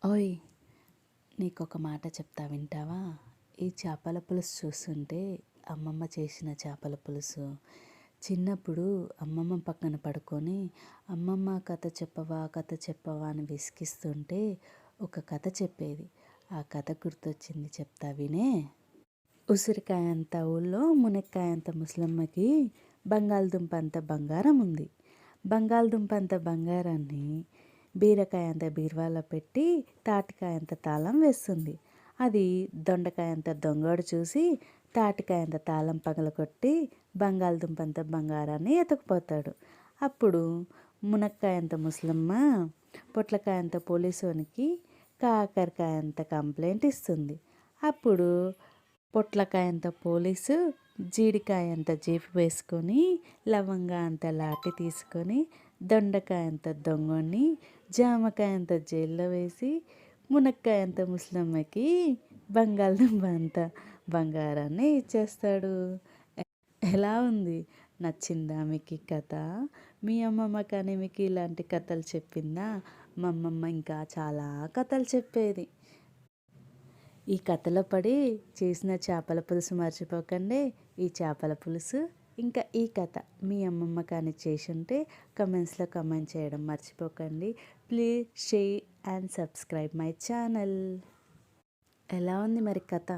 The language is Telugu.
ఓయ్! నీకొక మాట చెప్తా వింటావా? ఈ చేపల పులుసు చూస్తుంటే అమ్మమ్మ చేసిన చేపల పులుసు చిన్నప్పుడు అమ్మమ్మ పక్కన పడుకొని అమ్మమ్మ కథ చెప్పవా కథ చెప్పవా అని విసిగిస్తుంటే ఒక కథ చెప్పేది. ఆ కథ గుర్తొచ్చింది చెప్తా వినే. ఉసిరికాయ అంత ఊళ్ళో మునక్కాయ అంత ముసలమ్మకి బంగాళదుంప అంత బంగారం ఉంది. బంగాళదుంప అంత బంగారాన్ని బీరకాయ అంత బీరువాలో పెట్టి తాటికాయ అంత తాళం వేస్తుంది. అది దొండకాయ అంత దొంగోడు చూసి తాటికాయ అంత తాళం పగలగొట్టి బంగాళదుంప అంత బంగారాన్ని ఎత్తుకుపోతాడు. అప్పుడు మునక్కాయ అంత ముసలమ్మ పొట్లకాయ అంత పోలీసోనికి కాకరకాయ అంత కంప్లైంట్ ఇస్తుంది. అప్పుడు పొట్లకాయ అంత పోలీసు జీడికాయ అంత జీపు వేసుకొని లవంగా అంత లాఠీ తీసుకొని దొండకాయ అంత దొంగని జామకాయ అంత జైల్లో వేసి మునక్కాయ అంత ముసలమ్మకి బంగాళదుంప అంత బంగారాన్ని ఇచ్చేస్తాడు. ఎలా ఉంది? నచ్చిందా మీకు ఈ కథ? మీ అమ్మమ్మ కానీ మీకు ఇలాంటి కథలు చెప్పిందా? మా అమ్మమ్మ ఇంకా చాలా కథలు చెప్పేది. ఈ కథలో పడి చేసిన చేపల పులుసు మర్చిపోకండి. ఈ చేపల పులుసు ఇంకా ఈ కథ మీ అమ్మమ్మ కానీ చేసుంటే కమెంట్స్లో కమెంట్ చేయడం మర్చిపోకండి. Please share and subscribe my channel. ఎలా ఉంది మరి కథ?